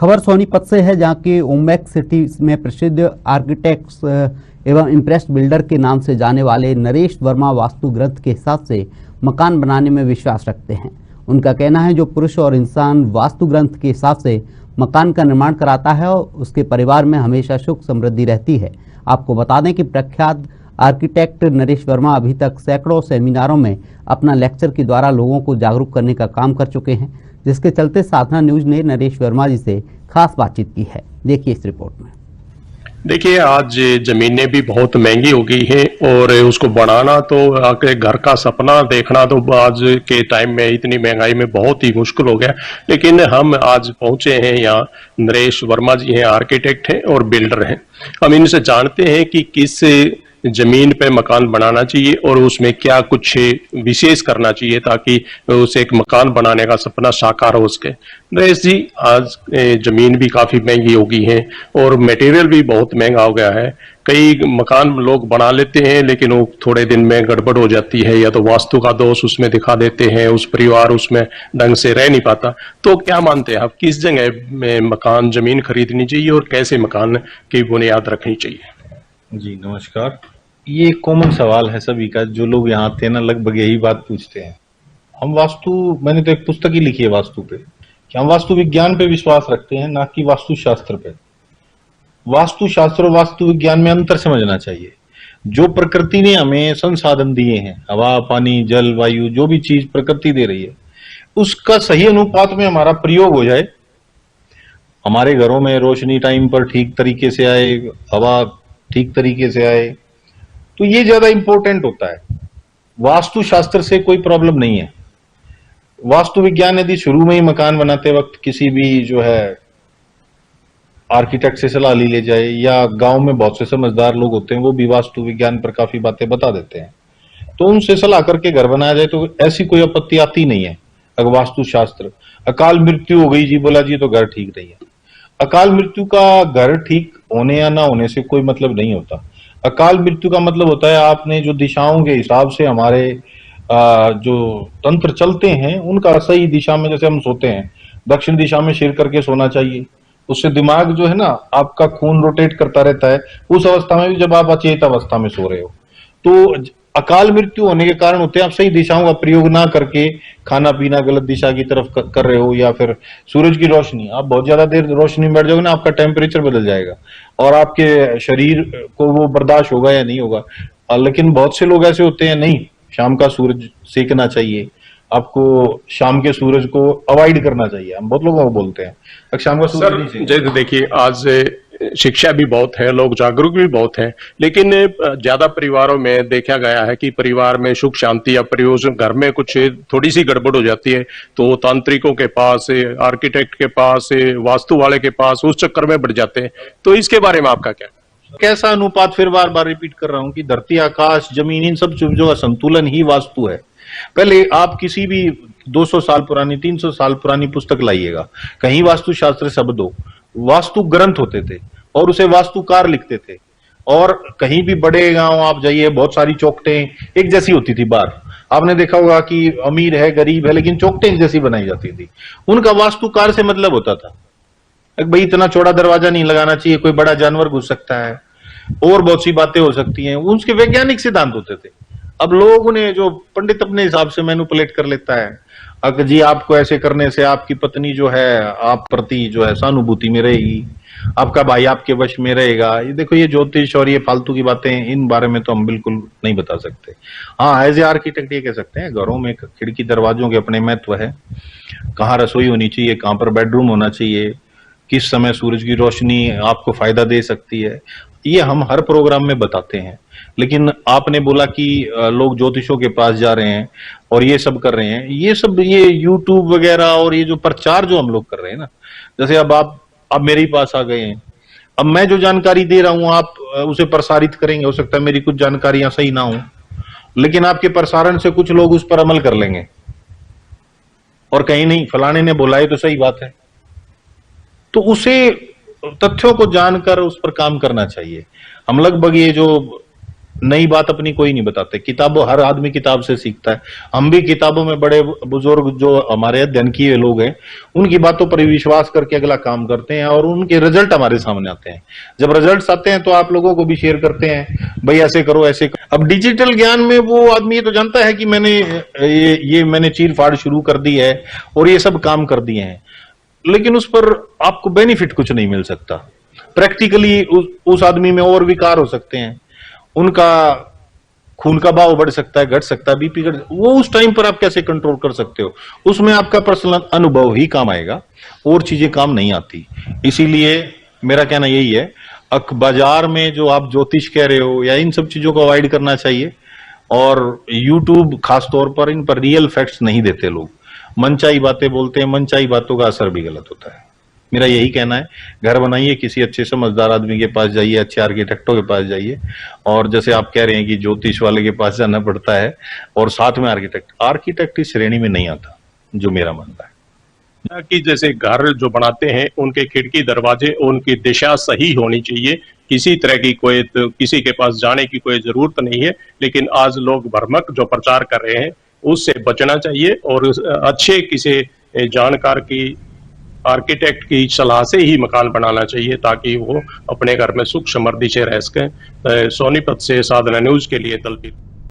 खबर सोनीपत से है, जहां की ओमैक्स सिटी में प्रसिद्ध आर्किटेक्ट्स एवं इम्प्रेस्ड बिल्डर के नाम से जाने वाले नरेश वर्मा वास्तु ग्रंथ के हिसाब से मकान बनाने में विश्वास रखते हैं। उनका कहना है जो पुरुष और इंसान वास्तु ग्रंथ के हिसाब से मकान का निर्माण कराता है और उसके परिवार में हमेशा सुख समृद्धि रहती है। आपको बता दें कि प्रख्यात आर्किटेक्ट नरेश वर्मा अभी तक सैकड़ों सेमिनारों में अपना लेक्चर के द्वारा लोगों को जागरूक करने का काम कर चुके हैं, जिसके चलते साधना न्यूज ने नरेश वर्मा जी से खास बातचीत की है। देखिए इस रिपोर्ट में। देखिए, आज जमीनें भी बहुत महंगी हो गई हैं और उसको बनाना तो आके घर का सपना देखना तो आज के टाइम में इतनी महंगाई में बहुत ही मुश्किल हो गया। लेकिन हम आज पहुंचे हैं यहाँ, नरेश वर्मा जी हैं, आर्किटेक्ट हैं और बिल्डर हैं। हम इनसे जानते हैं कि किस जमीन पे मकान बनाना चाहिए और उसमें क्या कुछ विशेष करना चाहिए ताकि उसे एक मकान बनाने का सपना साकार हो सके। नरेश जी, आज जमीन भी काफी महंगी हो गई है और मटेरियल भी बहुत महंगा हो गया है। कई मकान लोग बना लेते हैं लेकिन वो थोड़े दिन में गड़बड़ हो जाती है, या तो वास्तु का दोष उसमें दिखा देते हैं, उस परिवार उसमें ढंग से रह नहीं पाता। तो क्या मानते हैं आप, किस जगह में मकान जमीन खरीदनी चाहिए और कैसे मकान की बुनियाद रखनी चाहिए? जी नमस्कार। ये एक कॉमन सवाल है सभी का, जो लोग यहाँ आते हैं ना लगभग यही बात पूछते हैं। हम मैंने तो एक पुस्तक ही लिखी है वास्तु पे, कि हम वास्तु विज्ञान पे विश्वास रखते हैं, ना कि वास्तु शास्त्र पे। वास्तु शास्त्र और वास्तु विज्ञान में अंतर समझना चाहिए। जो प्रकृति ने हमें संसाधन दिए हैं, हवा, पानी, जल, वायु, जो भी चीज प्रकृति दे रही है, उसका सही अनुपात में हमारा प्रयोग हो जाए, हमारे घरों में रोशनी टाइम पर ठीक तरीके से आए, हवा ठीक तरीके से आए, तो ये ज्यादा इंपॉर्टेंट होता है। वास्तु शास्त्र से कोई प्रॉब्लम नहीं है। वास्तु विज्ञान यदि शुरू में ही मकान बनाते वक्त किसी भी जो है आर्किटेक्ट से सलाह ली ले जाए, या गांव में बहुत से समझदार लोग होते हैं वो भी वास्तु विज्ञान पर काफी बातें बता देते हैं, तो उनसे सलाह करके घर बनाया जाए तो ऐसी कोई आपत्ति आती नहीं है। अगर वास्तु शास्त्र, अकाल मृत्यु हो गई जी, बोला जी तो घर ठीक नहीं है। अकाल मृत्यु का घर ठीक होने या ना होने से कोई मतलब नहीं होता। अकाल मृत्यु का मतलब होता है आपने जो दिशाओं के हिसाब से हमारे जो तंत्र चलते हैं उनका सही दिशा में, जैसे हम सोते हैं दक्षिण दिशा में सिर करके सोना चाहिए, उससे दिमाग जो है ना आपका खून रोटेट करता रहता है उस अवस्था में भी जब आप अचेत अवस्था में सो रहे हो। तो अकाल मृत्यु होने के कारण होते हैं आप सही दिशाओं का प्रयोग ना करके खाना पीना गलत दिशा की तरफ कर रहे हो, या फिर सूरज की रोशनी, आप बहुत ज्यादा देर रोशनी में बैठ जाओगे ना, आपका टेम्परेचर बदल जाएगा और आपके शरीर को वो बर्दाश्त होगा या नहीं होगा। लेकिन बहुत से लोग ऐसे होते हैं, नहीं शाम का सूरज सेकना चाहिए, आपको शाम के सूरज को अवॉइड करना चाहिए। हम बहुत लोगों को बोलते हैं शाम का सूरज नहीं। देखिए, आज शिक्षा भी बहुत है, लोग जागरूक भी बहुत हैं, लेकिन ज्यादा परिवारों में देखा गया है कि परिवार में सुख शांति या प्रयोजन, घर में कुछ थोड़ी सी गड़बड़ हो जाती है तो तांत्रिकों के पास, आर्किटेक्ट के पास, वास्तु वाले के पास, उस चक्कर में बढ़ जाते हैं। तो इसके बारे में आपका क्या? कैसा अनुपात, फिर बार बार रिपीट कर रहा हूं कि धरती, आकाश, जमीन, इन सब चीजों का संतुलन ही वास्तु है। पहले आप किसी भी 200 साल पुरानी, 300 साल पुरानी पुस्तक लाइएगा, कहीं वास्तु शास्त्र शब्द हो, वास्तु ग्रंथ होते थे और उसे वास्तुकार लिखते थे। और कहीं भी बड़े गांव आप जाइए, बहुत सारी चौखटें एक जैसी होती थी। बार आपने देखा होगा कि अमीर है, गरीब है, लेकिन चौखटें एक जैसी बनाई जाती थी। उनका वास्तुकार से मतलब होता था भाई इतना चौड़ा दरवाजा नहीं लगाना चाहिए, कोई बड़ा जानवर घुस सकता है, और बहुत सी बातें हो सकती हैं। उसके वैज्ञानिक सिद्धांत होते थे। अब लोग उन्हें, जो पंडित अपने हिसाब से मैनिपुलेट कर लेता है, अगर जी आपको ऐसे करने से आपकी पत्नी जो है आप प्रति जो है सहानुभूति में रहेगी, आपका भाई आपके वश में रहेगा। ये देखो, ये ज्योतिष और ये फालतू की बातें, इन बारे में तो हम बिल्कुल नहीं बता सकते। हाँ, एज ए आर्किटेक्ट ये कह सकते हैं घरों में खिड़की दरवाजों के अपने महत्व है। कहाँ रसोई होनी चाहिए, कहाँ पर बेडरूम होना चाहिए, किस समय सूरज की रोशनी आपको फायदा दे सकती है, ये हम हर प्रोग्राम में बताते हैं। लेकिन आपने बोला कि लोग ज्योतिषों के पास जा रहे हैं और ये सब कर रहे हैं, ये सब ये यूट्यूब वगैरह और ये जो प्रचार जो हम लोग कर रहे हैं ना, जैसे अब आप मेरे ही पास आ गए हैं, अब मैं जो जानकारी दे रहा हूं आप उसे प्रसारित करेंगे, हो सकता है मेरी कुछ जानकारियां सही ना हो, लेकिन आपके प्रसारण से कुछ लोग उस पर अमल कर लेंगे और कहीं नहीं फलाने ने बोला है तो सही बात है। तो उसे तथ्यों को जानकर उस पर काम करना चाहिए। हम लगभग ये जो नई बात अपनी कोई नहीं बताते। किताबों, हर आदमी किताब से सीखता है। हम भी किताबों में बड़े बुजुर्ग जो हमारे अध्ययन किए लोग हैं उनकी बातों पर विश्वास करके अगला काम करते हैं और उनके रिजल्ट हमारे सामने आते हैं। जब रिजल्ट्स आते हैं तो आप लोगों को भी शेयर करते हैं, भाई ऐसे करो ऐसे करो। अब डिजिटल ज्ञान में वो आदमी ये तो जानता है कि मैंने चीर फाड़ शुरू कर दी है और ये सब काम कर दिए हैं, लेकिन उस पर आपको बेनिफिट कुछ नहीं मिल सकता। प्रैक्टिकली उस आदमी में और विकार हो सकते हैं, उनका खून का भाव बढ़ सकता है, घट सकता है, बीपी घट, वो उस टाइम पर आप कैसे कंट्रोल कर सकते हो? उसमें आपका पर्सनल अनुभव ही काम आएगा और चीजें काम नहीं आती। इसीलिए मेरा कहना यही है, बाजार में जो आप ज्योतिष कह रहे हो या इन सब चीजों को अवॉइड करना चाहिए। और यूट्यूब खास तौर पर इन पर रियल फैक्ट्स नहीं देते लोग, मनचाही बातें बोलते हैं, मनचाही बातों का असर भी गलत होता है। मेरा यही कहना है, घर बनाइए, किसी अच्छे समझदार आदमी के पास जाइए, अच्छे आर्किटेक्टों के पास जाइए। और जैसे आप कह रहे हैं कि ज्योतिष वाले के पास जाना पड़ता है और साथ में आर्किटेक्ट इस श्रेणी में नहीं आता, जो मेरा मानना है। कि जैसे घर जो बनाते हैं उनके खिड़की दरवाजे, उनकी दिशा सही होनी चाहिए। किसी तरह की किसी के पास जाने की कोई जरूरत नहीं है। लेकिन आज लोग भ्रमक जो प्रचार कर रहे हैं उससे बचना चाहिए और अच्छे किसी जानकार की, आर्किटेक्ट की सलाह से ही मकान बनाना चाहिए ताकि वो अपने घर में सुख समृद्धि से रह सकें। सोनीपत से साधना न्यूज के लिए दलपीत।